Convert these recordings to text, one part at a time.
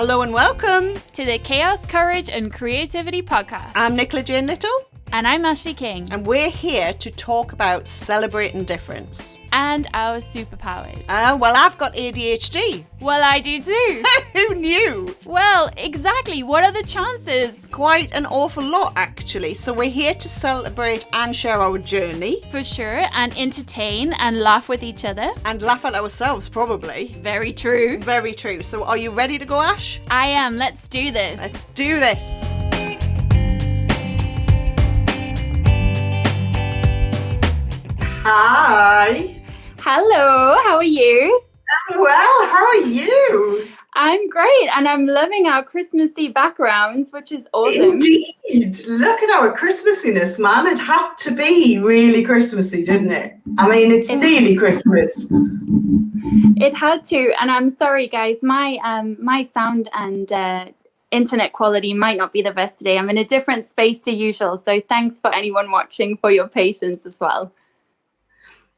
Hello and welcome to the Chaos Courage and Creativity Podcast. I'm Nicola Jayne-Little. And I'm Ashleigh King. And we're here to talk about celebrating difference. And our superpowers. Well, I've got ADHD. Well, I do too. Who knew? Well, exactly. What are the chances? Quite an awful lot, actually. So we're here to celebrate and share our journey. For sure. And entertain and laugh with each other. And laugh at ourselves, probably. Very true. Very true. So are you ready to go, Ash? I am. Let's do this. Let's do this. Hi. Hello, how are you? I'm well, how are you? I'm great, and I'm loving our Christmassy backgrounds, which is awesome. Indeed. Look at our Christmassiness, man. It had to be really Christmassy, didn't it? I mean, it's nearly Christmas. It had to, and I'm sorry, guys. My sound and internet quality might not be the best today. I'm in a different space to usual, so thanks for anyone watching for your patience as well.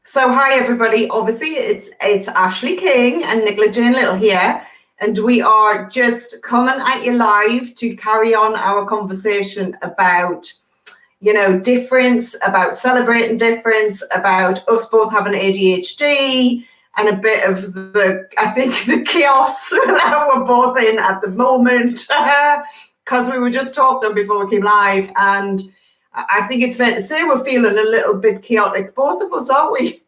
So hi everybody, obviously it's Ashleigh King and Nicola Jayne-Little here, and we are just coming at you live to carry on our conversation about, difference, about celebrating difference, about us both having ADHD and a bit of the chaos that we're both in at the moment, because we were just talking before we came live, and I think it's fair to say we're feeling a little bit chaotic, both of us, aren't we?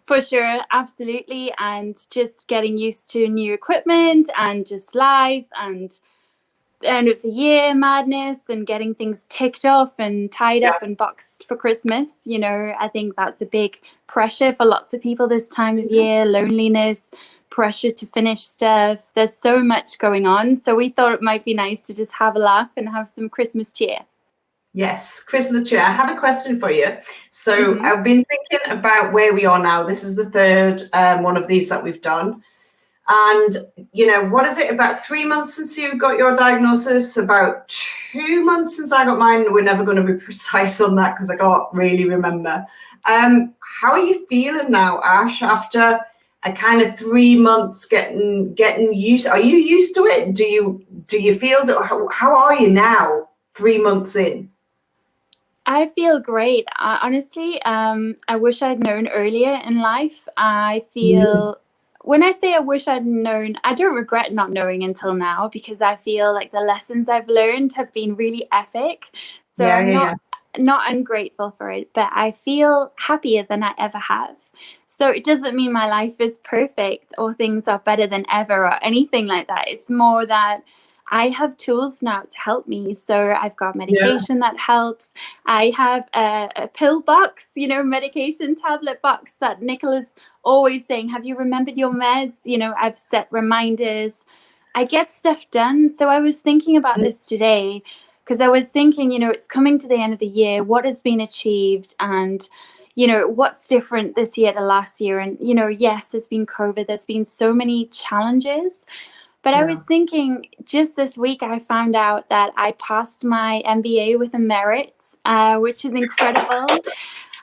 For sure, absolutely. And just getting used to new equipment and just live and the end of the year madness and getting things ticked off and tied up and boxed for Christmas. I think that's a big pressure for lots of people this time of year, loneliness, pressure to finish stuff. There's so much going on. So we thought it might be nice to just have a laugh and have some Christmas cheer. Yes, Christmas cheer. I have a question for you. So I've been thinking about where we are now. This is the third one of these that we've done. And, what is it, about 3 months since you got your diagnosis? About 2 months since I got mine. We're never going to be precise on that because I can't really remember. How are you feeling now, Ash, after a kind of 3 months getting used? Are you used to it? Do you feel, how are you now, 3 months in? I feel great. Honestly, I wish I'd known earlier in life. I feel, when I say I wish I'd known, I don't regret not knowing until now, because I feel like the lessons I've learned have been really epic. So I'm not ungrateful for it, but I feel happier than I ever have. So it doesn't mean my life is perfect or things are better than ever or anything like that. It's more that I have tools now to help me. So I've got medication that helps. I have a pill box, medication tablet box that Nicola's always saying, have you remembered your meds? I've set reminders. I get stuff done. So I was thinking about this today because I was thinking, it's coming to the end of the year. What has been achieved? And, what's different this year to last year? And, yes, there's been COVID. There's been so many challenges. But I was thinking, just this week, I found out that I passed my MBA with a merit, which is incredible.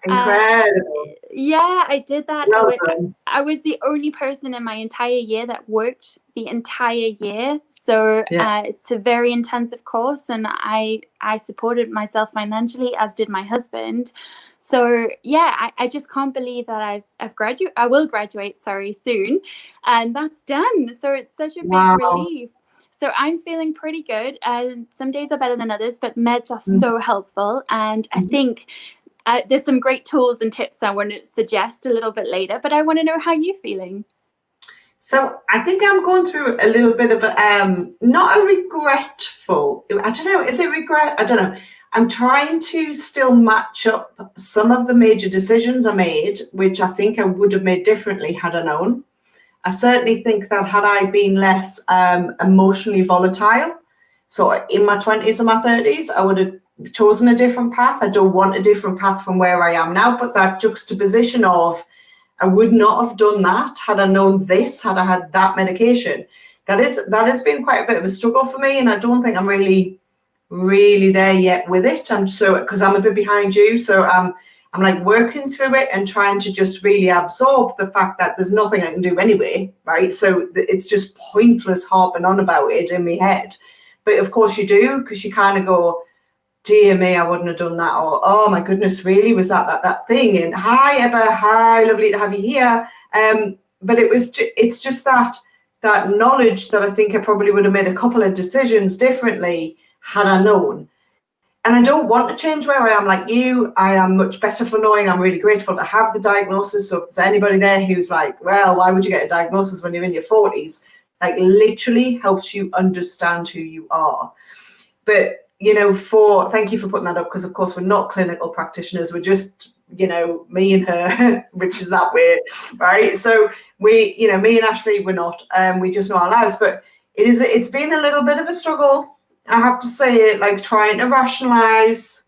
Incredible. I did that. Well done. I was the only person in my entire year that worked the entire year. So it's a very intensive course, and I supported myself financially, as did my husband. So I just can't believe that I've graduated. I will graduate, soon, and that's done. So it's such a big relief. So I'm feeling pretty good. Some days are better than others, but meds are so helpful, and I think there's some great tools and tips I want to suggest a little bit later. But I want to know how you're feeling. So I think I'm going through a little bit of not a regretful, I don't know, is it regret? I don't know. I'm trying to still match up some of the major decisions I made, which I think I would have made differently had I known. I certainly think that had I been less emotionally volatile, so in my 20s and my 30s, I would have chosen a different path. I don't want a different path from where I am now, but that juxtaposition of I would not have done that had I known this, had I had that medication. That has been quite a bit of a struggle for me, and I don't think I'm really there yet with it. Because I'm a bit behind you, so I'm I'm like working through it and trying to just really absorb the fact that there's nothing I can do anyway, right? So it's just pointless harping on about it in my head. But of course you do, because you kind of go, dear me, I wouldn't have done that. Or, oh my goodness, really? Was that thing? And hi, Ebba, hi, lovely to have you here. But it's just that knowledge that I think I probably would have made a couple of decisions differently had I known. And I don't want to change where I am like you. I am much better for knowing. I'm really grateful to have the diagnosis. So if there's anybody there who's like, well, why would you get a diagnosis when you're in your 40s? Like literally helps you understand who you are. But, you know, thank you for putting that up, because of course we're not clinical practitioners. We're just, you know, me and her, which is that way, right? So me and Ashleigh, we're not, we just know our lives. But it's been a little bit of a struggle, I have to say it, like trying to rationalize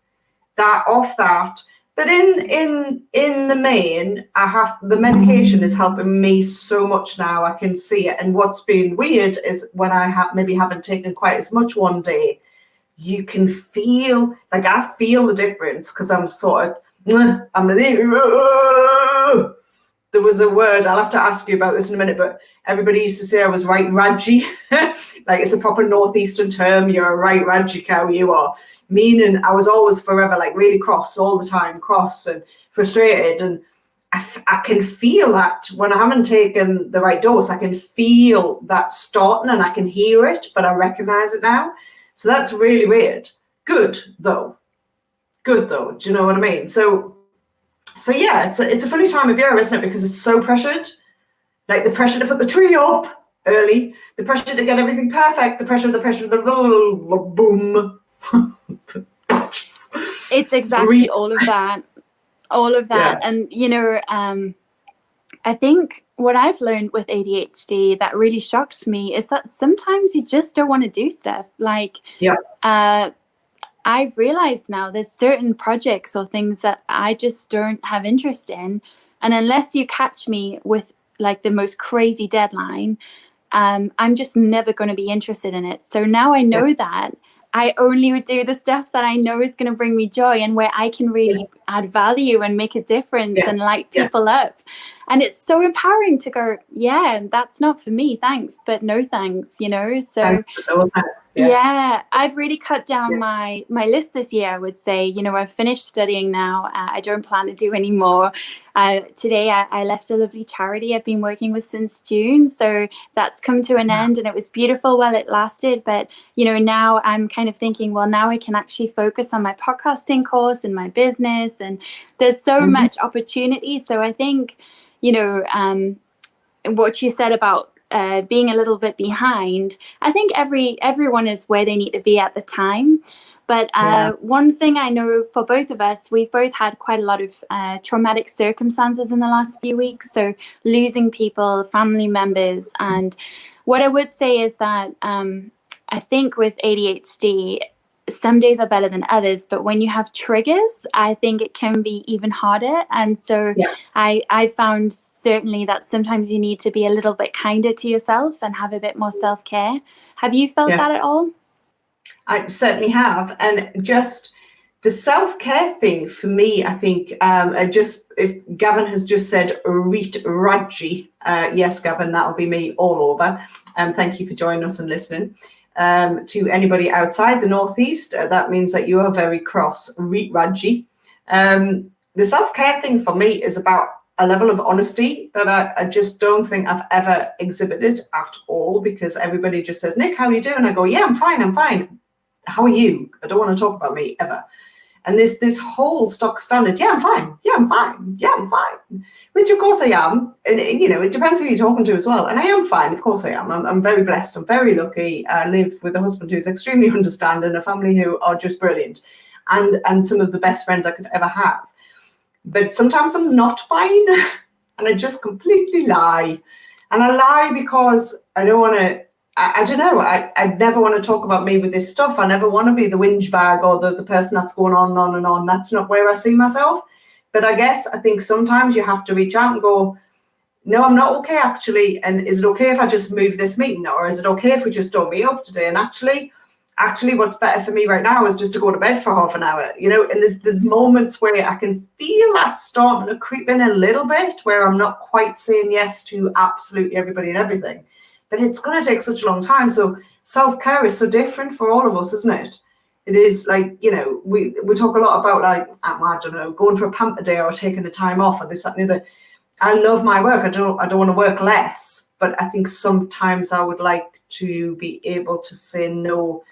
that off that. But in the main, the medication is helping me so much now. I can see it. And what's been weird is when I maybe haven't taken quite as much one day, you can feel, like I feel the difference, because I'm sort of, there was a word, I'll have to ask you about this in a minute, but everybody used to say I was right radgy. Like it's a proper northeastern term, you're a right radgy cow, you are. Meaning I was always forever like really cross all the time, cross and frustrated. And I can feel that when I haven't taken the right dose, I can feel that starting and I can hear it, but I recognize it now. So that's really weird. Good though. Do you know what I mean? So yeah, it's a funny time of year, isn't it? Because it's so pressured. Like the pressure to put the tree up early, the pressure to get everything perfect, the pressure, the boom. It's exactly all of that. Yeah. And, you know, I think what I've learned with ADHD that really shocked me is that sometimes you just don't want to do stuff. Like, I've realized now there's certain projects or things that I just don't have interest in. And unless you catch me with like the most crazy deadline, I'm just never going to be interested in it. So now I know that I only would do the stuff that I know is going to bring me joy and where I can really add value and make a difference and light people up. And it's so empowering to go, yeah, that's not for me, thanks, but no thanks, you know. So I've really cut down my list this year, I would say. You know, I've finished studying now. I don't plan to do any more. Today I left a lovely charity I've been working with since June, so that's come to an end, and it was beautiful while it lasted. But you know, now I'm kind of thinking, well, now I can actually focus on my podcasting course and my business, and there's so much opportunity. So I think, you know, what you said about being a little bit behind, I think everyone is where they need to be at the time. But one thing I know for both of us, we've both had quite a lot of traumatic circumstances in the last few weeks. So losing people, family members. And what I would say is that I think with ADHD, some days are better than others. But when you have triggers, I think it can be even harder. And so I found certainly that sometimes you need to be a little bit kinder to yourself and have a bit more self-care. Have you felt that at all? I certainly have. And just the self-care thing for me, I think, if Gavin has just said reet radgy, yes, Gavin, that'll be me all over. Thank you for joining us and listening. To anybody outside the Northeast, that means that you are very cross, reet radgy. The self-care thing for me is about a level of honesty that I just don't think I've ever exhibited at all, because everybody just says, Nick, how are you doing? I go, yeah, I'm fine. How are you? I don't want to talk about me ever. And this whole stock standard, I'm fine. Which of course I am. And you know, it depends who you're talking to as well. And I am fine, of course I am. I'm very blessed. I'm very lucky. I live with a husband who's extremely understanding, a family who are just brilliant, and some of the best friends I could ever have. But sometimes I'm not fine, and I just completely lie. And I lie because I don't want to, I don't know, I never want to talk about me with this stuff. I never want to be the whinge bag or the person that's going on and on and on. That's not where I see myself. But I think sometimes you have to reach out and go, no, I'm not okay, actually. And is it okay if I just move this meeting? Or is it okay if we just don't meet up today? And actually, actually what's better for me right now is just to go to bed for half an hour, you know. And there's moments where I can feel that starting to creep in a little bit, where I'm not quite saying yes to absolutely everybody and everything. But it's going to take such a long time. So self-care is so different for all of us, isn't it? It is like, you know, we talk a lot about, like, I don't know, going for a pamper day or taking the time off or this, that, and the other. I love my work. I don't want to work less, but I think sometimes I would like to be able to say no,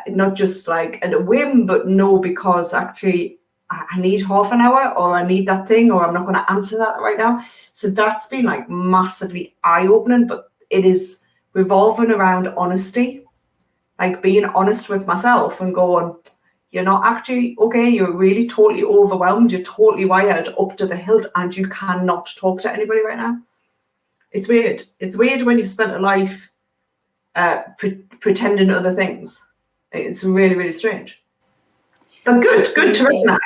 not just like at a whim, but no, because actually I need half an hour, or I need that thing, or I'm not going to answer that right now. So that's been like massively eye-opening, but it is revolving around honesty, like being honest with myself and going, you're not actually okay, you're really totally overwhelmed, you're totally wired up to the hilt, and you cannot talk to anybody right now. It's weird. It's weird when you've spent a life pretending other things. It's really, really strange. But good to recognize.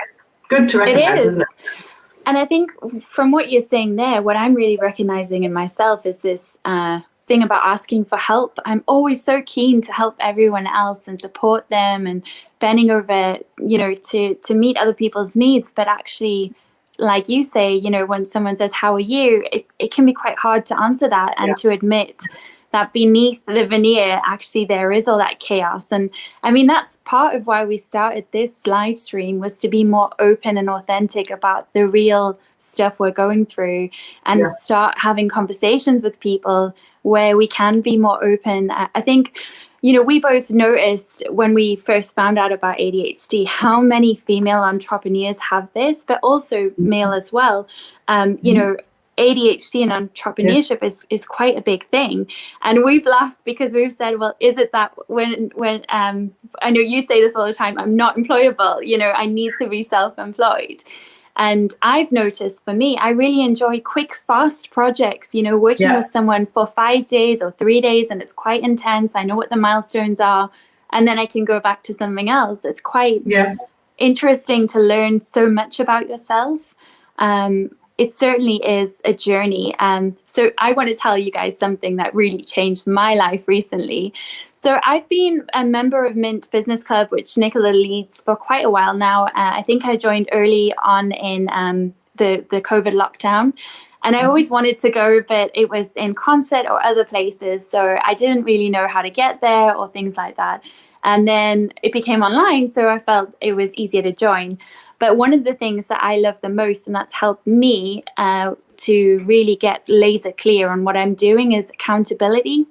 Good to recognize, isn't it? And I think from what you're saying there, what I'm really recognizing in myself is this thing about asking for help. I'm always so keen to help everyone else and support them and bending over, you know, to meet other people's needs. But actually, like you say, you know, when someone says, how are you? It can be quite hard to answer that and to admit that beneath the veneer, actually, there is all that chaos. And I mean, that's part of why we started this live stream, was to be more open and authentic about the real stuff we're going through and start having conversations with people where we can be more open. I think, you know, we both noticed when we first found out about ADHD, how many female entrepreneurs have this, but also male as well. You know, ADHD and entrepreneurship is quite a big thing. And we've laughed because we've said, well, is it that when I know you say this all the time, I'm not employable, you know, I need to be self-employed. And I've noticed for me, I really enjoy quick, fast projects, you know, working with someone for 5 days or 3 days, and it's quite intense. I know what the milestones are, and then I can go back to something else. It's quite interesting to learn so much about yourself. It certainly is a journey. So I want to tell you guys something that really changed my life recently. So I've been a member of Mint Business Club, which Nicola leads, for quite a while now. I think I joined early on in the COVID lockdown. And I always wanted to go, but it was in concert or other places. So I didn't really know how to get there or things like that. And then it became online, so I felt it was easier to join. But one of the things that I love the most, and that's helped me to really get laser clear on what I'm doing, is accountability.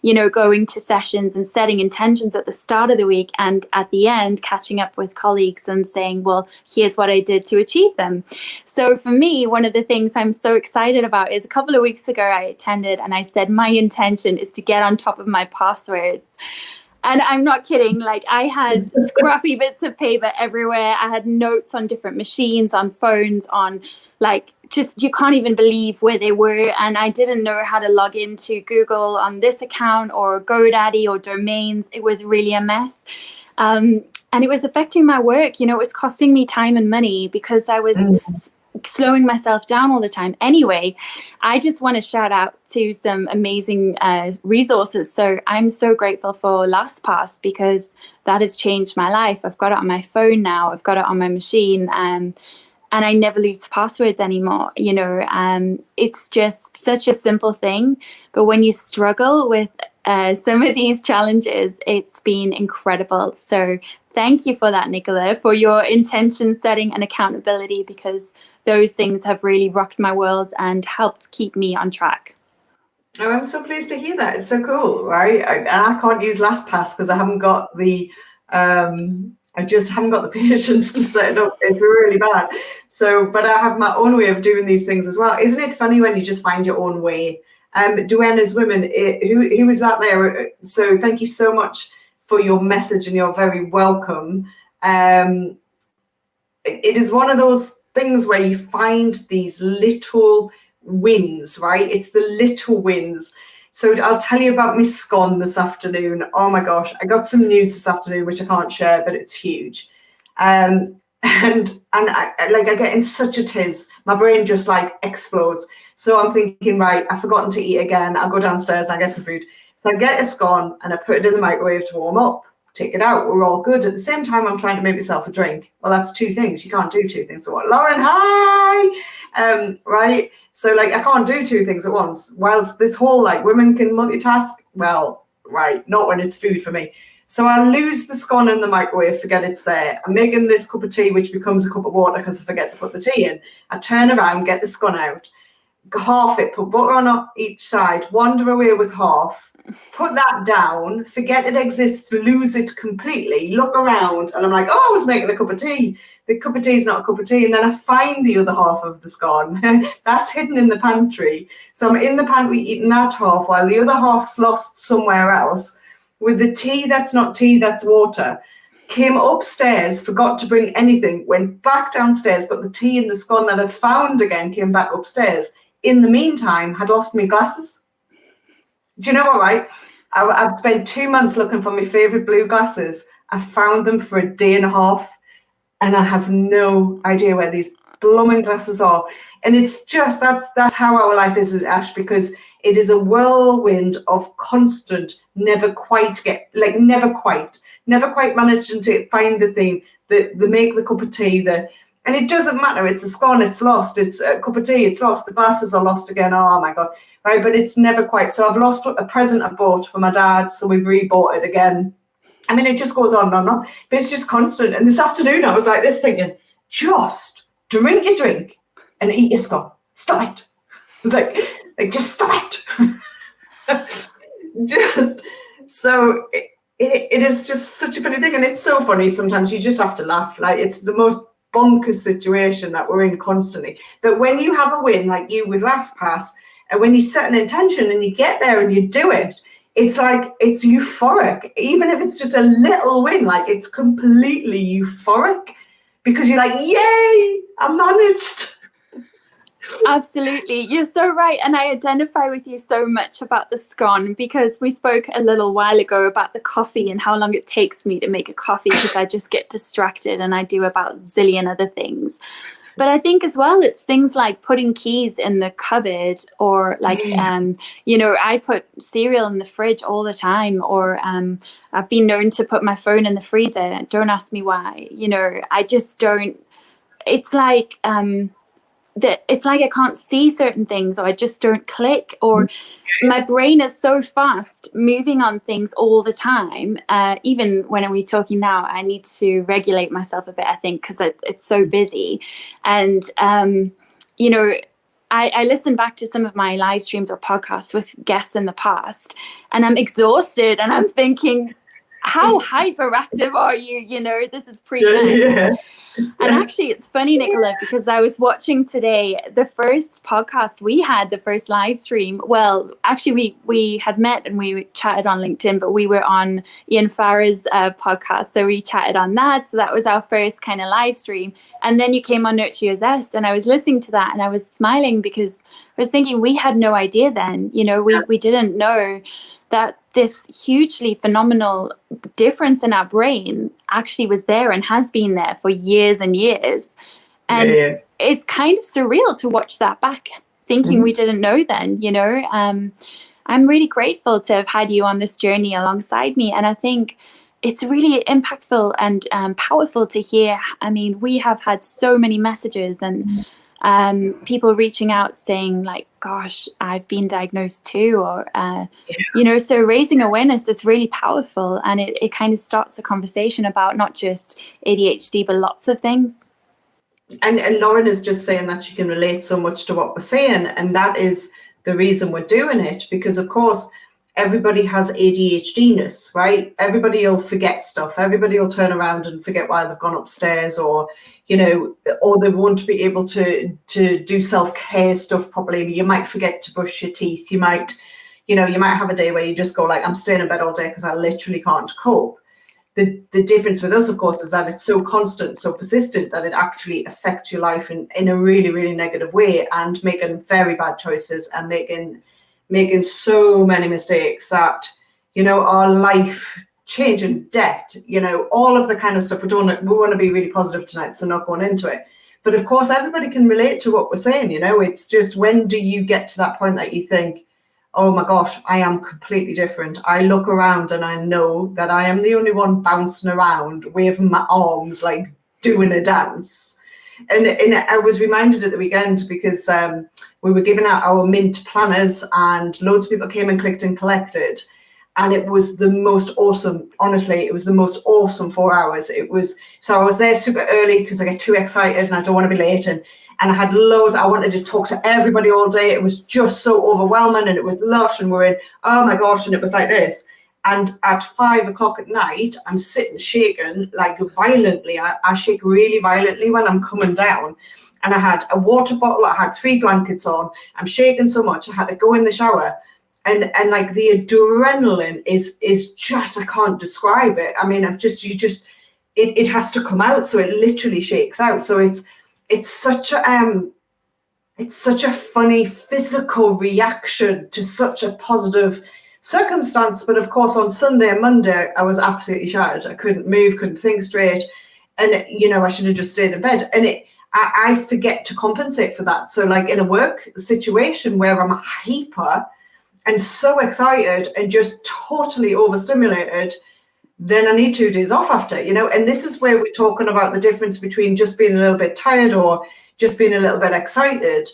You know, going to sessions and setting intentions at the start of the week, and at the end catching up with colleagues and saying, well, here's what I did to achieve them. So for me, one of the things I'm so excited about is a couple of weeks ago I attended and I said my intention is to get on top of my passwords. And I'm not kidding, like I had scrappy bits of paper everywhere. I had notes on different machines, on phones, on like, just, you can't even believe where they were. And I didn't know how to log into Google on this account or GoDaddy or domains. It was really a mess. And it was affecting my work. You know, it was costing me time and money because I was slowing myself down all the time. Anyway, I just want to shout out to some amazing resources. So I'm so grateful for LastPass because that has changed my life. I've got it on my phone now. I've got it on my machine. And I never lose passwords anymore. You know, it's just such a simple thing. But when you struggle with some of these challenges, it's been incredible. So thank you for that, Nicola, for your intention setting and accountability, because those things have really rocked my world and helped keep me on track. Oh, I'm so pleased to hear that. It's so cool, right? I can't use LastPass because I haven't got the I just haven't got the patience to set it up. It's really bad. So, but I have my own way of doing these things as well. Isn't it funny when you just find your own way? Duenna's Women, who was that there? So thank you so much for your message, and you're very welcome. It is one of those things where you find these little wins, right? It's the little wins. So I'll tell you about my scone this afternoon. Oh my gosh, I got some news this afternoon which I can't share, but it's huge. And I get in such a tiz. My brain just like explodes. So I'm thinking, right, I've forgotten to eat again. I'll go downstairs and I'll get some food. So I get a scone and I put it in the microwave to warm up. take it out. We're all good. At the same time, I'm trying to make myself a drink. Well, that's two things. You can't do two things at once. Lauren, hi! Right? So, like, I can't do two things at once. Whilst this whole, like, women can multitask, well, right, not when it's food for me. So I'll lose the scone in the microwave, forget it's there. I'm making this cup of tea, which becomes a cup of water because I forget to put the tea in. I turn around, get the scone out, half it, put butter on each side, wander away with half, put that down, forget it exists, lose it completely, look around, and I'm like, oh, I was making a cup of tea. The cup of tea is not a cup of tea. And then I find the other half of the scone. That's hidden in the pantry. So I'm in the pantry eating that half while the other half's lost somewhere else. With the tea that's not tea, that's water. Came upstairs, forgot to bring anything, went back downstairs, got the tea and the scone that I'd found again, came back upstairs. In the meantime, had lost my glasses. Do you know what, right? I've spent 2 months looking for my favourite blue glasses. I found them for a day and a half, and I have no idea where these blooming glasses are. And it's just, that's how our life is, Ash, because it is a whirlwind of constant, never quite managing to find the thing, the make the cup of tea, and it doesn't matter. It's a scone, it's lost. It's a cup of tea, it's lost. The glasses are lost again. Oh my God, right? But it's never quite. So I've lost a present I bought for my dad, so we've rebought it again. I mean, it just goes on and on and on, but it's just constant. And this afternoon, I was like this thinking, just drink your drink and eat your scone. Stop it. Like just stop it. Just so it is just such a funny thing, and it's so funny sometimes you just have to laugh. Like, it's the most bonkers situation that we're in constantly. But when you have a win like you with LastPass, and when you set an intention and you get there and you do it, it's like, it's euphoric. Even if it's just a little win, like, it's completely euphoric because you're like, yay, I managed. Absolutely. You're so right. And I identify with you so much about the scone, because we spoke a little while ago about the coffee and how long it takes me to make a coffee because I just get distracted and I do about a zillion other things. But I think as well, it's things like putting keys in the cupboard, or like, I put cereal in the fridge all the time, or I've been known to put my phone in the freezer. Don't ask me why. I just don't. It's like it's like I can't see certain things, or I just don't click, or my brain is so fast moving on things all the time. Even when we're talking now, I need to regulate myself a bit, I think, because it's so busy. And, I listen back to some of my live streams or podcasts with guests in the past, and I'm exhausted, and I'm thinking, how hyperactive are you? This is pre-planned. Yeah. And actually, it's funny, Nicola, because I was watching today the first podcast we had, the first live stream. Well, actually, we had met and we chatted on LinkedIn, but we were on Ian Farah's podcast. So we chatted on that. So that was our first kind of live stream. And then you came on Nurture Your Zest, and I was listening to that and I was smiling because I was thinking we had no idea then. We didn't know that this hugely phenomenal difference in our brain actually was there and has been there for years and years. And it's kind of surreal to watch that back, thinking we didn't know then, I'm really grateful to have had you on this journey alongside me. And I think it's really impactful and powerful to hear. I mean, we have had so many messages and people reaching out saying like, gosh, I've been diagnosed too, or so raising awareness is really powerful, and it kind of starts a conversation about not just ADHD but lots of things. And Lauren is just saying that she can relate so much to what we're saying, and that is the reason we're doing it, because of course everybody has ADHD-ness, right? Everybody will forget stuff. Everybody will turn around and forget why they've gone upstairs, or, or they won't be able to do self-care stuff properly. You might forget to brush your teeth. You might have a day where you just go like, I'm staying in bed all day because I literally can't cope. The difference with us, of course, is that it's so constant, so persistent that it actually affects your life in a really, really negative way, and making very bad choices and making so many mistakes that, our life changing debt, all of the kind of stuff. We want to be really positive tonight, so not going into it. But of course, everybody can relate to what we're saying. It's just, when do you get to that point that you think, oh my gosh, I am completely different. I look around and I know that I am the only one bouncing around, waving my arms, like doing a dance. And I was reminded at the weekend because we were giving out our mint planners and loads of people came and clicked and collected. And it was the most awesome, honestly, it was the most awesome 4 hours. So I was there super early because I get too excited and I don't want to be late. And I had loads, I wanted to talk to everybody all day. It was just so overwhelming and it was lush and we're in, oh my gosh, and it was like this. And at 5 o'clock at night, I'm sitting shaking like violently. I shake really violently when I'm coming down. And I had a water bottle, I had 3 blankets on. I'm shaking so much, I had to go in the shower. And like the adrenaline is just, I can't describe it. I mean, it has to come out. So it literally shakes out. So it's such a funny physical reaction to such a positive circumstance. But of course, on Sunday and Monday, I was absolutely shattered. I couldn't move, couldn't think straight. And, I should have just stayed in bed. And I forget to compensate for that. So like in a work situation where I'm hyper and so excited and just totally overstimulated, then I need 2 days off after, and this is where we're talking about the difference between just being a little bit tired or just being a little bit excited.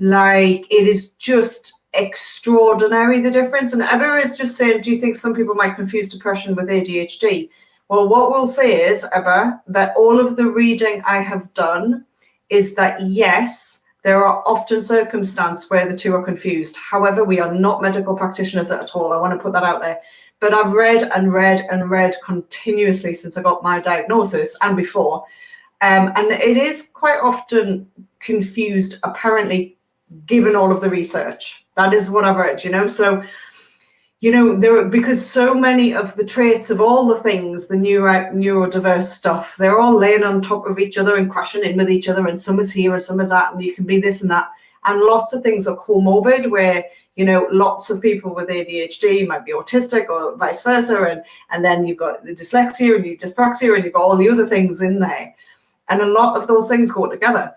Like, it is just extraordinary, the difference. And Ebba is just saying, do you think some people might confuse depression with ADHD? Well, what we'll say is, Ebba, that all of the reading I have done is that, yes, there are often circumstances where the two are confused. However, we are not medical practitioners at all. I want to put that out there. But I've read and read and read continuously since I got my diagnosis and before. And it is quite often confused, apparently, given all of the research. That is what I've read, So, because so many of the traits of all the things, the neurodiverse stuff, they're all laying on top of each other and crashing in with each other, and some is here and some is that, and you can be this and that. And lots of things are comorbid where, lots of people with ADHD might be autistic or vice versa. And then you've got the dyslexia and dyspraxia and you've got all the other things in there. And a lot of those things go together.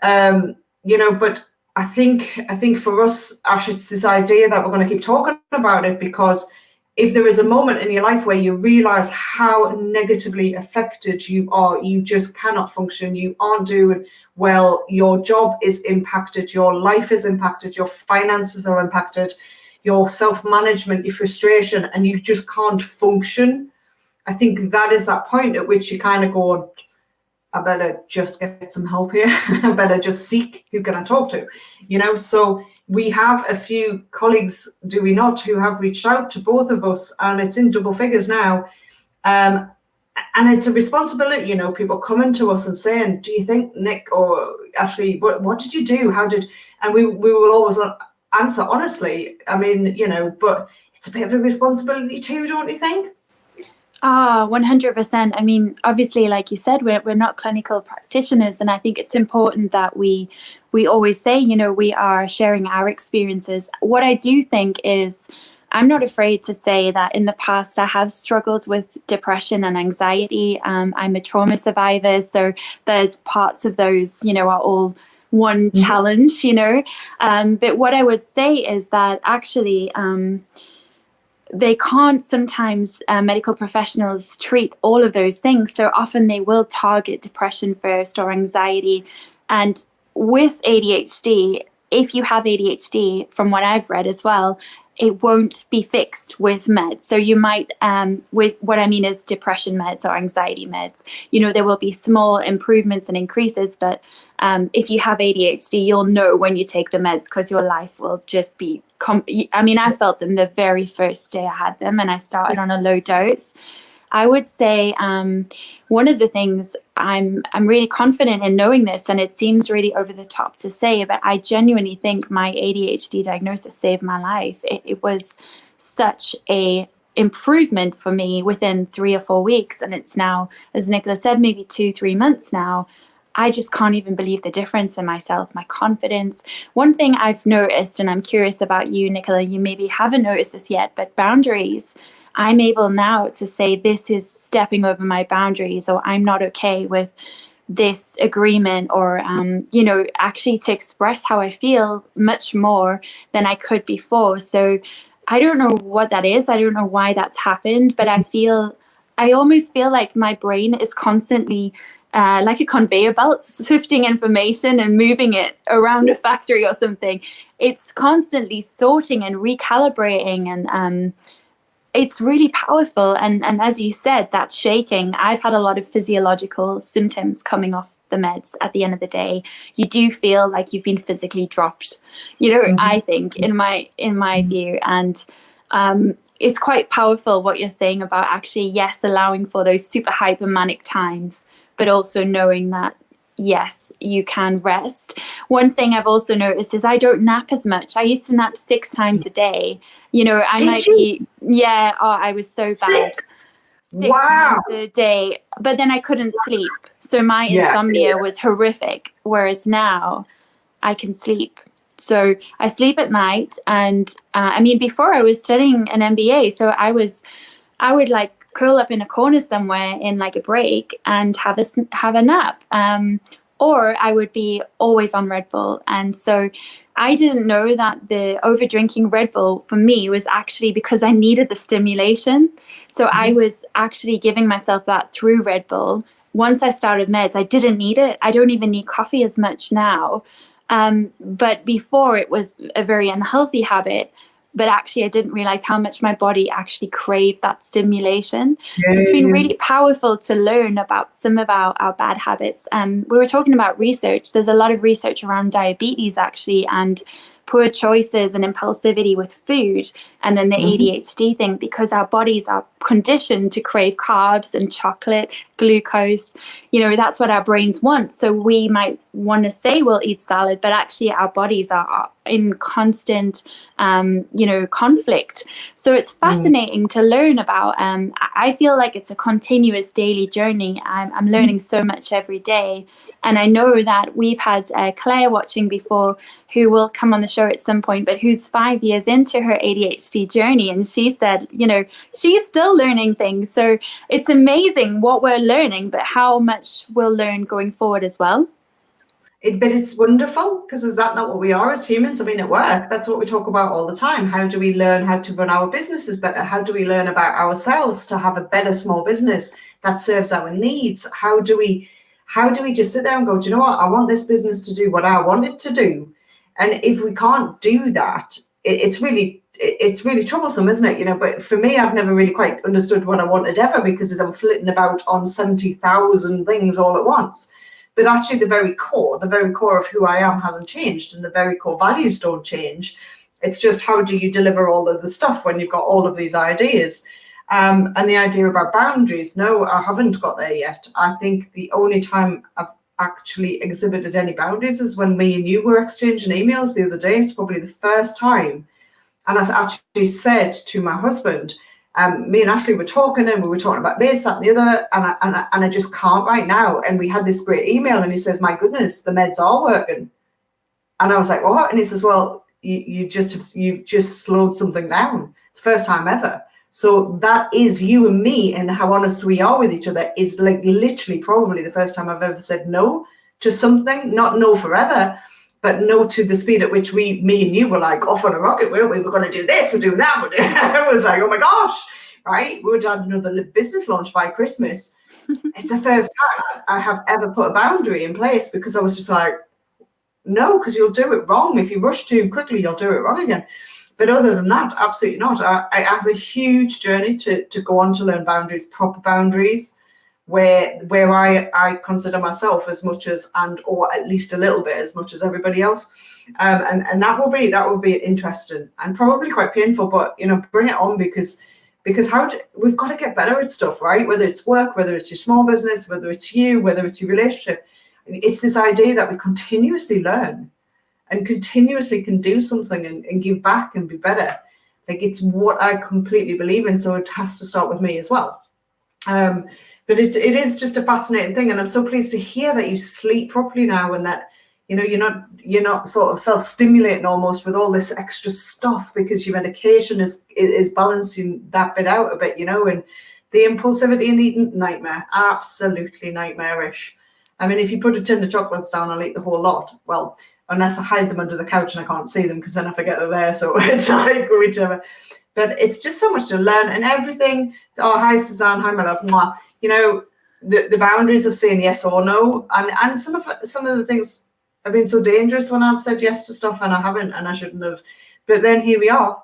But I think for us, Ash, it's this idea that we're going to keep talking about it, because if there is a moment in your life where you realize how negatively affected you are, you just cannot function, you aren't doing well, your job is impacted, your life is impacted, your finances are impacted, your self-management, your frustration, and you just can't function. I think that is that point at which you kind of go, I better just get some help here. I better just seek who can I talk to, So we have a few colleagues, do we not, who have reached out to both of us, and it's in double figures now. And it's a responsibility, people coming to us and saying, do you think, Nick or Ashleigh, what did you do? And we will always answer honestly. I mean, but it's a bit of a responsibility too, don't you think? 100%. I mean, obviously, like you said, we're not clinical practitioners, and I think it's important that we always say, we are sharing our experiences. What I do think is, I'm not afraid to say that in the past I have struggled with depression and anxiety. I'm a trauma survivor, so there's parts of those, are all one challenge, But what I would say is that actually, they can't sometimes, medical professionals treat all of those things. So often they will target depression first or anxiety. And with ADHD, if you have ADHD, from what I've read as well, it won't be fixed with meds. So you might, with what I mean is depression meds or anxiety meds, there will be small improvements and increases. But if you have ADHD, you'll know when you take the meds, because your life will just be, I felt them the very first day I had them, and I started on a low dose. I would say one of the things, I'm really confident in knowing this, and it seems really over the top to say, but I genuinely think my ADHD diagnosis saved my life. It was such a improvement for me within 3 or 4 weeks, and it's now, as Nicola said, maybe 2-3 months now. I just can't even believe the difference in myself, my confidence. One thing I've noticed, and I'm curious about you, Nicola, you maybe haven't noticed this yet, but boundaries. I'm able now to say, this is stepping over my boundaries, or I'm not okay with this agreement or, you know, actually to express how I feel much more than I could before. So I don't know what that is. I don't know why that's happened, but I almost feel like my brain is constantly like a conveyor belt, sifting information and moving it around a factory or something. It's constantly sorting and recalibrating, and it's really powerful. And as you said, that shaking, I've had a lot of physiological symptoms coming off the meds at the end of the day. You do feel like you've been physically dropped, you know, I think in my view. And it's quite powerful what you're saying about actually, yes, allowing for those super hypermanic times, but also knowing that, yes, you can rest. One thing I've also noticed is I don't nap as much. I used to nap 6 times a day. You know, I I was so bad. 6 times a day, but then I couldn't sleep. So my insomnia was horrific. Whereas now I can sleep. So I sleep at night. And I mean, before I was studying an MBA, so I would like curl up in a corner somewhere in like a break and have a nap. Or I would be always on Red Bull. And so I didn't know that the over drinking Red Bull for me was actually because I needed the stimulation. So I was actually giving myself that through Red Bull. Once I started meds, I didn't need it. I don't even need coffee as much now. But before, it was a very unhealthy habit. But actually, I didn't realize how much my body actually craved that stimulation. So it's been really powerful to learn about some of our bad habits. We were talking about research. There's a lot of research around diabetes, actually, and poor choices and impulsivity with food, and then the ADHD thing, because our bodies are conditioned to crave carbs and chocolate, glucose. You know, that's what our brains want. So we might want to say we'll eat salad, but actually our bodies are in constant, conflict. So it's fascinating to learn about. I feel like it's a continuous daily journey. I'm learning so much every day. And I know that we've had Clare watching before, who will come on the show at some point, but who's 5 years into her ADHD journey. And she said, you know, she's still learning things. So it's amazing what we're learning, but how much we'll learn going forward as well. But it's wonderful, because is that not what we are as humans? I mean, at work, that's what we talk about all the time. How do we learn how to run our businesses better? How do we learn about ourselves to have a better small business that serves our needs? How do we just sit there and go, do you know what? I want this business to do what I want it to do. And if we can't do that, it's really troublesome, isn't it? You know, but for me, I've never really quite understood what I wanted ever, because as I'm flitting about on 70,000 things all at once. But actually the very core of who I am hasn't changed, and the very core values don't change. It's just, how do you deliver all of the stuff when you've got all of these ideas? And the idea about boundaries, no, I haven't got there yet. I think the only time I've actually exhibited any boundaries is when me and you were exchanging emails the other day. It's probably the first time. And I actually said to my husband, me and Ashleigh were talking, and we were talking about this, that, and the other, and I just can't right now. And we had this great email, and he says, "My goodness, the meds are working." And I was like, "What?" And he says, "Well, you've just slowed something down. It's the first time ever." So that is you and me, and how honest we are with each other is like literally probably the first time I've ever said no to something. Not no forever, but no to the speed at which me and you were like off on a rocket, weren't we? We're going to do this, we're doing that. It was like, oh my gosh, right? We would have another business launch by Christmas. It's the first time I have ever put a boundary in place, because I was just like, no, because you'll do it wrong. If you rush too quickly, you'll do it wrong again. But other than that, absolutely not. I have a huge journey to go on to learn boundaries, proper boundaries, where I consider myself as much as, and or at least a little bit as much as everybody else, and that will be interesting and probably quite painful, but you know, bring it on, because we've got to get better at stuff, right? Whether it's work, whether it's your small business, whether it's you, whether it's your relationship, it's this idea that we continuously learn and continuously can do something and give back and be better. Like, it's what I completely believe in, so it has to start with me as well. But it is just a fascinating thing, and I'm so pleased to hear that you sleep properly now, and that, you know, you're not sort of self-stimulating almost with all this extra stuff, because your medication is balancing that bit out a bit, you know. And the impulsivity and eating, nightmare, absolutely nightmarish. I mean, if you put a tin of chocolates down, I'll eat the whole lot. Well, unless I hide them under the couch and I can't see them, because then I forget they're there. So it's like whichever. But it's just so much to learn, and everything. Oh, hi, Suzanne. Hi, my love. Mwah. You know, the boundaries of saying yes or no, and some of the things have been so dangerous when I've said yes to stuff and I haven't, and I shouldn't have. But then here we are,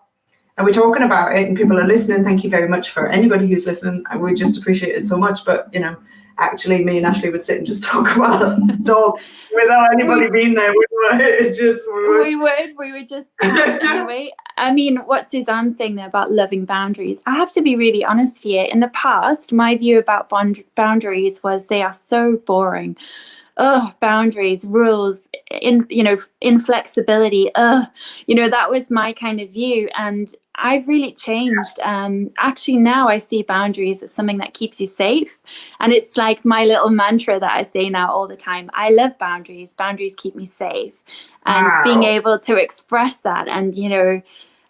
and we're talking about it, and people are listening. Thank you very much for anybody who's listening. I would just appreciate it so much. But you know, actually, me and Ashleigh would sit and just talk about dog without anybody being there. We would just anyway. I mean, what Suzanne's saying there about loving boundaries, I have to be really honest here. In the past, my view about boundaries was they are so boring. Boundaries, rules, inflexibility. That was my kind of view, and I've really changed. Actually, now I see boundaries as something that keeps you safe, and it's like my little mantra that I say now all the time. I love boundaries. Boundaries keep me safe, and being able to express that and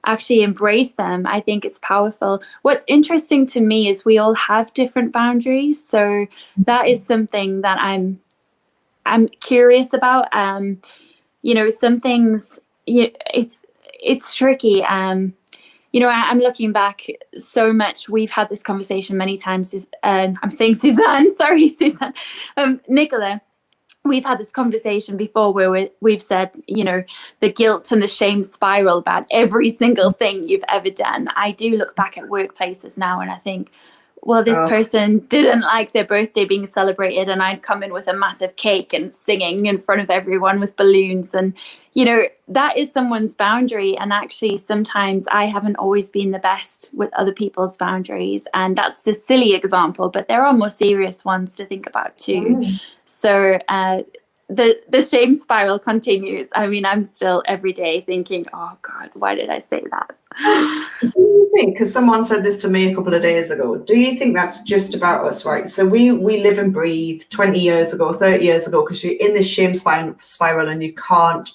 actually embrace them, I think it's powerful. What's interesting to me is we all have different boundaries, so that is something that I'm curious about. Some things, it's tricky. I'm looking back so much. We've had this conversation many times. I'm saying Suzanne, sorry, Suzanne. Nicola, we've had this conversation before where we've said, the guilt and the shame spiral about every single thing you've ever done. I do look back at workplaces now and I think, well, this person didn't like their birthday being celebrated, and I'd come in with a massive cake and singing in front of everyone with balloons. And, that is someone's boundary. And actually, sometimes I haven't always been the best with other people's boundaries. And that's a silly example, but there are more serious ones to think about too. So the shame spiral continues. I mean, I'm still every day thinking, oh God, why did I say that? Do you think, because someone said this to me a couple of days ago, do you think that's just about us, right? So we live and breathe 20 years ago, 30 years ago, because you're in this shame spiral and you can't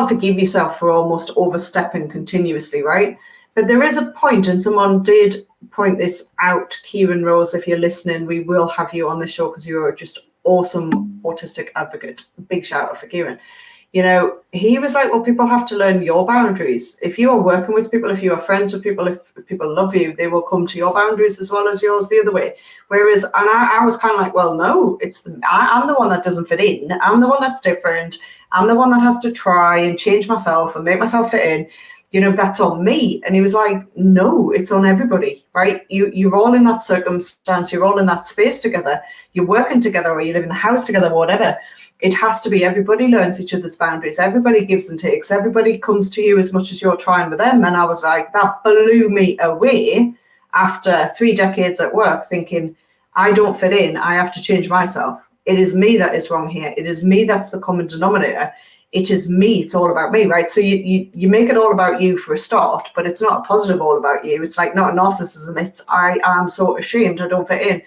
forgive yourself for almost overstepping continuously, right? But there is a point, and someone did point this out, Kieran Rose, if you're listening, we will have you on the show because you're just awesome autistic advocate. Big shout out for Kieran. He was like, well, people have to learn your boundaries. If you are working with people, if you are friends with people, if people love you, they will come to your boundaries as well as yours the other way. Whereas, and I was kind of like, well, no, I'm the one that doesn't fit in. I'm the one that's different. I'm the one that has to try and change myself and make myself fit in. That's on me. And he was like, no, it's on everybody, right? You're all in that circumstance. You're all in that space together. You're working together, or you live in the house together, or whatever. It has to be everybody learns each other's boundaries. Everybody gives and takes. Everybody comes to you as much as you're trying with them. And I was like, that blew me away after 3 decades at work thinking, I don't fit in. I have to change myself. It is me that is wrong here. It is me that's the common denominator. It is me. It's all about me, right? So you make it all about you for a start, but it's not a positive all about you. It's like not narcissism. It's I am so ashamed I don't fit in.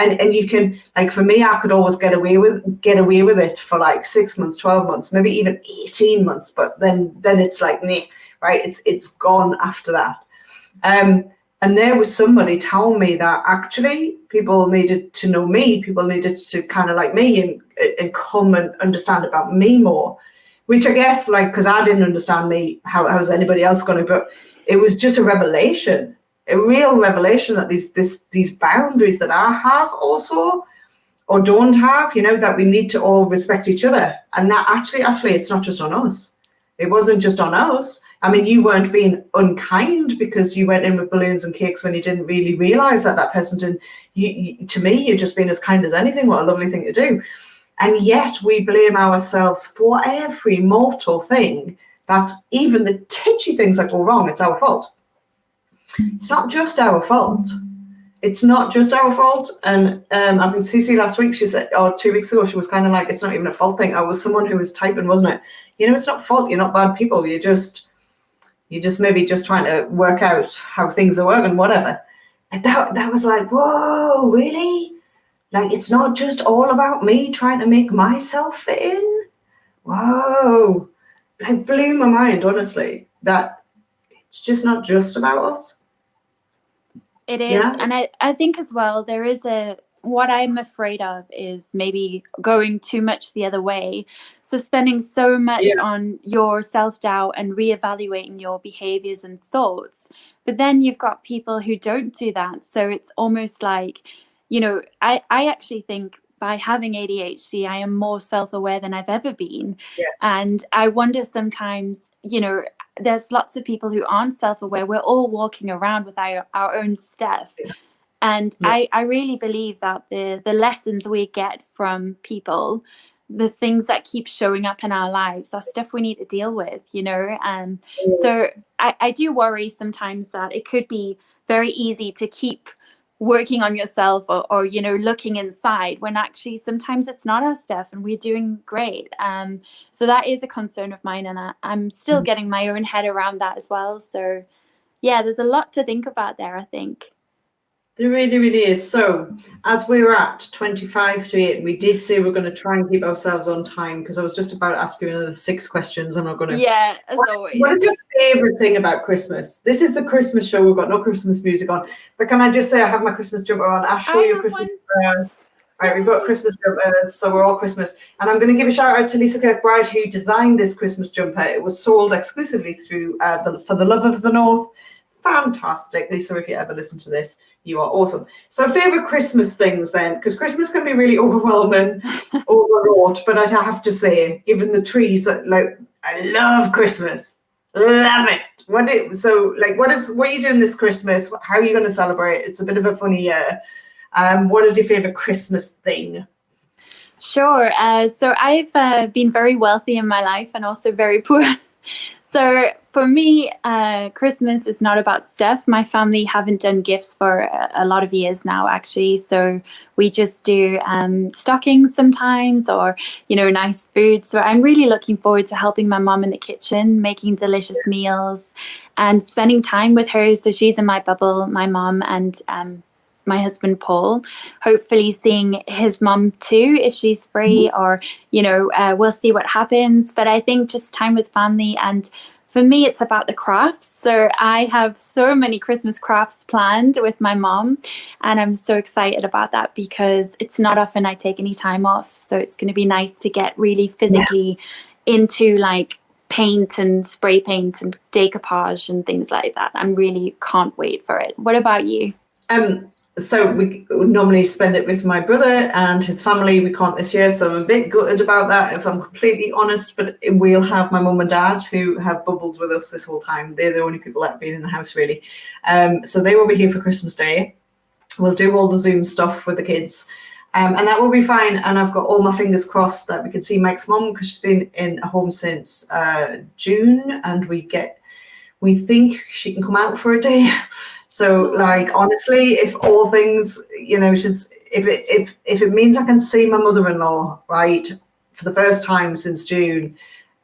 And you can, like, for me, I could always get away with it for like 6 months, 12 months, maybe even 18 months. But then it's like, nah, right? It's gone after that. And there was somebody telling me that actually people needed to know me. People needed to kind of like me and come and understand about me more, which I guess, like, because I didn't understand me, how's anybody else going to? But it was just a revelation. A real revelation that these boundaries that I have also or don't have, that we need to all respect each other. And that actually, it's not just on us. It wasn't just on us. I mean, you weren't being unkind because you went in with balloons and cakes when you didn't really realize that person didn't. To me, you're just being as kind as anything. What a lovely thing to do. And yet we blame ourselves for every mortal thing, that even the titchy things that go wrong, it's our fault. It's not just our fault. It's not just our fault. And I think Cece last week, she said, or 2 weeks ago, she was kind of like, it's not even a fault thing. I was someone who was typing, wasn't it? It's not fault. You're not bad people. You're just maybe just trying to work out how things are working, whatever. But that was like, whoa, really? Like, it's not just all about me trying to make myself fit in. Whoa. It blew my mind, honestly, that it's just not just about us. It is. Yeah. And I think as well, there is what I'm afraid of is maybe going too much the other way. So spending so much on your self-doubt and reevaluating your behaviors and thoughts. But then you've got people who don't do that. So it's almost like, you know, I actually think by having ADHD, I am more self-aware than I've ever been. Yeah. And I wonder sometimes, you know, there's lots of people who aren't self-aware. We're all walking around with our own stuff. Yeah. And I really believe that the lessons we get from people, the things that keep showing up in our lives are stuff we need to deal with, you know. And so I do worry sometimes that it could be very easy to keep working on yourself or you know, looking inside when actually sometimes it's not our stuff and we're doing great. So that is a concern of mine, and I'm still getting my own head around that as well. So yeah, there's a lot to think about there, I think. There really, really is. So as we were at 25 to 8, we did say we're going to try and keep ourselves on time, because I was just about to ask you another 6 questions. I'm not going to. Yeah, as always. What is your favourite thing about Christmas? This is the Christmas show. We've got no Christmas music on. But can I just say I have my Christmas jumper on? I'll show you Christmas. Right, we've got Christmas jumpers, so we're all Christmas. And I'm going to give a shout out to Lisa Kirkbride, who designed this Christmas jumper. It was sold exclusively through For the Love of the North. Fantastic. Lisa, if you ever listen to this, you are awesome. So favourite Christmas things then, because Christmas can be really overwhelming, overwrought, but I'd have to say, given the trees, like, I love Christmas. Love it. What are you doing this Christmas? How are you going to celebrate? It's a bit of a funny year. What is your favourite Christmas thing? Sure. So I've been very wealthy in my life and also very poor. So for me, Christmas is not about stuff. My family haven't done gifts for a lot of years now, actually. So we just do stockings sometimes, or, you know, nice food. So I'm really looking forward to helping my mom in the kitchen, making delicious meals and spending time with her. So she's in my bubble, my mom, and my husband Paul, hopefully seeing his mom too if she's free, or, you know, we'll see what happens. But I think just time with family, and for me it's about the crafts. So I have so many Christmas crafts planned with my mom, and I'm so excited about that because it's not often I take any time off. So it's going to be nice to get really physically into like paint and spray paint and decoupage and things like that. I'm really can't wait for it. What about you? So we normally spend it with my brother and his family. We can't this year, so I'm a bit gutted about that, if I'm completely honest. But we'll have my mum and dad, who have bubbled with us this whole time. They're the only people that have been in the house, really. So they will be here for Christmas Day. We'll do all the Zoom stuff with the kids. And that will be fine. And I've got all my fingers crossed that we can see Mike's mum, because she's been in a home since June, and we think she can come out for a day. So, like, honestly, if all things, you know, if it means I can see my mother-in-law, right, for the first time since June,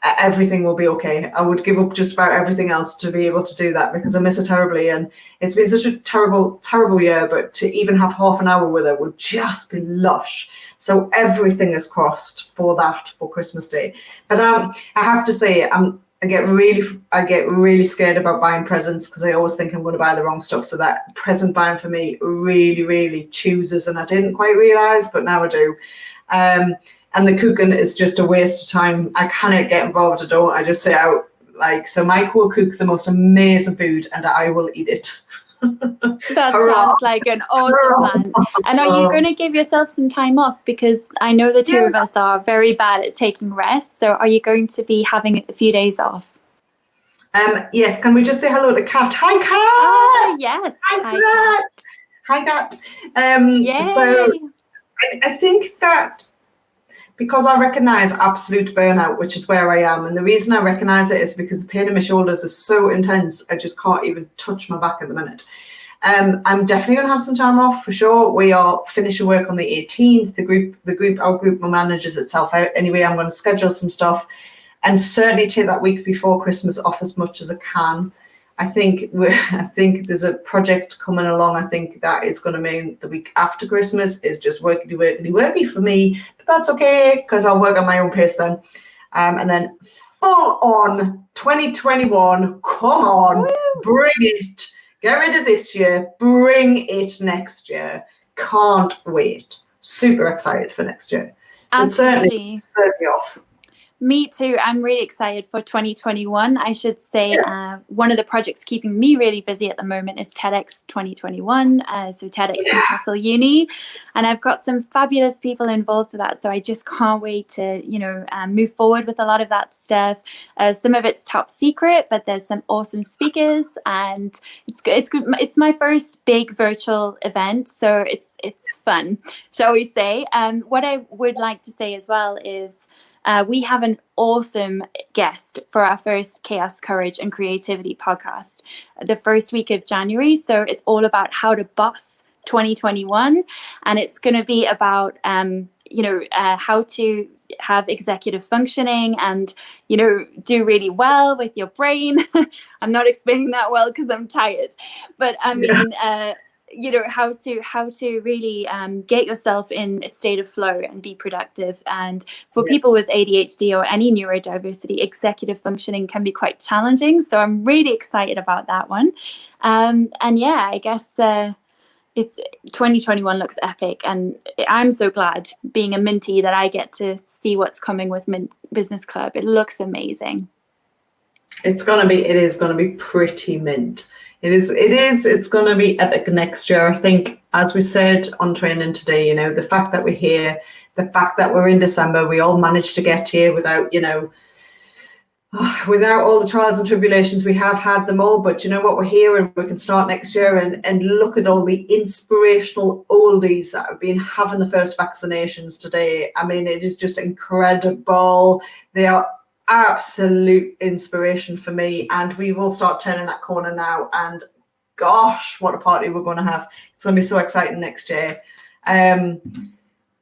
everything will be okay. I would give up just about everything else to be able to do that, because I miss her terribly, and it's been such a terrible, terrible year. But to even have half an hour with her would just be lush. So everything is crossed for that, for Christmas Day. But I have to say, I get really scared about buying presents, because I always think I'm going to buy the wrong stuff. So that present buying for me really, really chooses, and I didn't quite realise, but now I do. And the cooking is just a waste of time. I cannot get involved. I just sit out. Like, so Mike will cook the most amazing food, and I will eat it. That sounds like an awesome plan. And are you going to give yourself some time off? Because I know the two of us are very bad at taking rest. So are you going to be having a few days off? Yes. Can we just say hello to Kat? Hi, Kat. Yes. Hi, Kat. Hi, Kat. Yay. So I think that, because I recognise absolute burnout, which is where I am, and the reason I recognise it is because the pain in my shoulders is so intense, I just can't even touch my back at the minute. I'm definitely going to have some time off for sure. We are finishing work on the 18th. Our group manages itself out anyway. I'm going to schedule some stuff, and certainly take that week before Christmas off as much as I can. I think there's a project coming along. I think that is going to mean the week after Christmas is just worky for me, but that's okay, because I'll work at my own pace then. And then full on 2021, come on, bring it. Get rid of this year, bring it next year. can't wait. Super excited for next year. Absolutely. Certainly off. Me too. I'm really excited for 2021. I should say one of the projects keeping me really busy at the moment is TEDx 2021. So TEDx Newcastle Uni. And I've got some fabulous people involved with that. So I just can't wait to, move forward with a lot of that stuff. Some of it's top secret, but there's some awesome speakers. And it's good. It's my first big virtual event. So it's fun, shall we say. What I would like to say as well is we have an awesome guest for our first Chaos Courage and Creativity podcast the first week of January. So it's all about how to boss 2021. And it's going to be about, how to have executive functioning and, do really well with your brain. I'm not explaining that well because I'm tired. But I mean, how to really get yourself in a state of flow and be productive. And for people with ADHD or any neurodiversity, executive functioning can be quite challenging. So I'm really excited about that one. I guess it's 2021 looks epic, and I'm so glad being a Minty that I get to see what's coming with Mint Business Club. It looks amazing. It is going to be pretty mint. It's going to be epic next year. I think, as we said on training today, the fact that we're here, the fact that we're in December, we all managed to get here without all the trials and tribulations. We have had them all, but you know what, we're here and we can start next year and look at all the inspirational oldies that have been having the first vaccinations today. I mean, it is just incredible. They are absolute inspiration for me, and we will start turning that corner now, and gosh, what a party we're going to have. It's going to be so exciting next year. And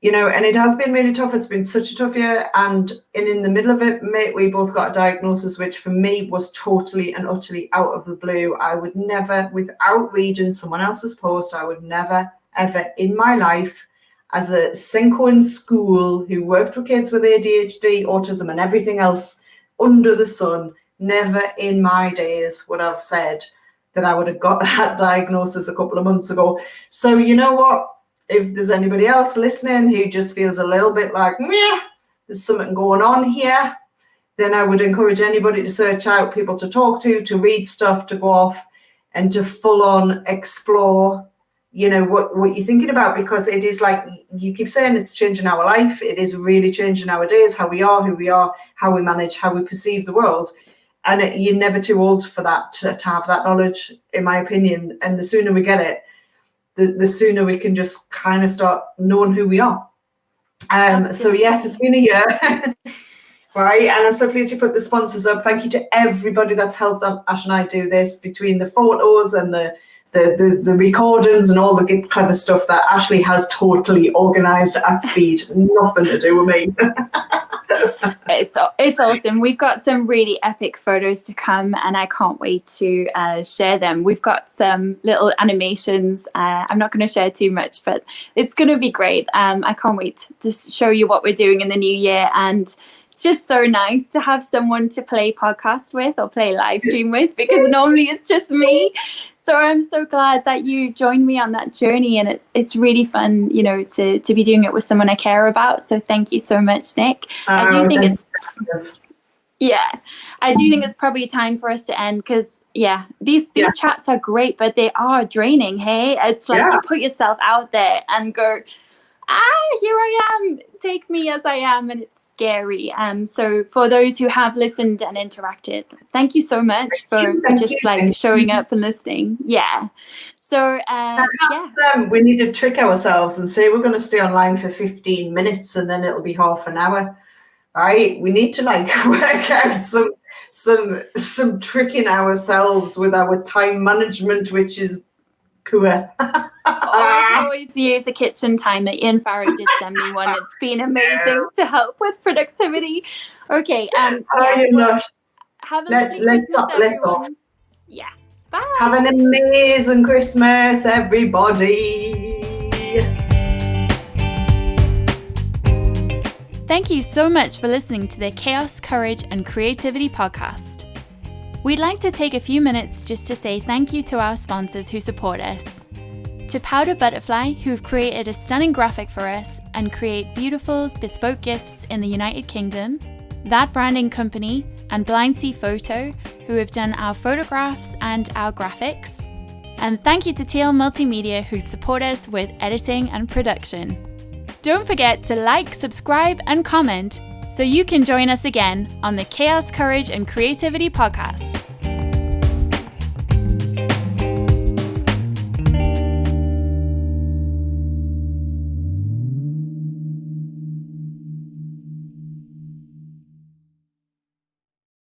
it has been really tough. It's been such a tough year, and in the middle of it, mate, we both got a diagnosis which for me was totally and utterly out of the blue. I would never, without reading someone else's post, I would never ever in my life, as a Senko in school who worked with kids with ADHD, autism and everything else under the sun, never in my days would have said that I would have got that diagnosis a couple of months ago. So you know what? If there's anybody else listening who just feels a little bit like, there's something going on here, then I would encourage anybody to search out people to talk to read stuff, to go off and to full on explore what you're thinking about, because it is like you keep saying, it's changing our life. It is really changing our days, how we are, who we are, how we manage, how we perceive the world. And you're never too old for that, to have that knowledge, in my opinion. And the sooner we get it, the sooner we can just kind of start knowing who we are. So yes, it's been a year. Right, and I'm so pleased you put the sponsors up. Thank you to everybody that's helped Ash and I do this, between the photos and the recordings and all the clever stuff that Ashleigh has totally organised at speed. Nothing to do with me. It's awesome. We've got some really epic photos to come, and I can't wait to share them. We've got some little animations. I'm not going to share too much, but it's going to be great. I can't wait to show you what we're doing in the new year, and it's just so nice to have someone to play podcast with or play live stream with, because normally it's just me. So I'm so glad that you joined me on that journey, and it's really fun, to be doing it with someone I care about. So thank you so much, Nick. I do think it's probably time for us to end, because these chats are great, but they are draining. Hey, it's like you put yourself out there and go, here I am, take me as I am, and it's scary. So for those who have listened and interacted, thank you so much for just showing up and listening. So we need to trick ourselves and say we're going to stay online for 15 minutes and then it'll be half an hour. Right, we need to work out some tricking ourselves with our time management, which is poor. I always use a kitchen timer. Ian Farrow did send me one. It's been amazing to help with productivity. Okay. Have a lovely Christmas, everyone. Yeah. Bye. Have an amazing Christmas, everybody. Thank you so much for listening to the Chaos, Courage and Creativity podcast. We'd like to take a few minutes just to say thank you to our sponsors who support us. to Powder Butterfly, who've created a stunning graphic for us and create beautiful bespoke gifts in the United Kingdom, That Branding Company, and Blindsee Photo, who have done our photographs and our graphics. And thank you to TL Multimedia, who support us with editing and production. Don't forget to like, subscribe, and comment so you can join us again on the Chaos Courage and Creativity Podcast.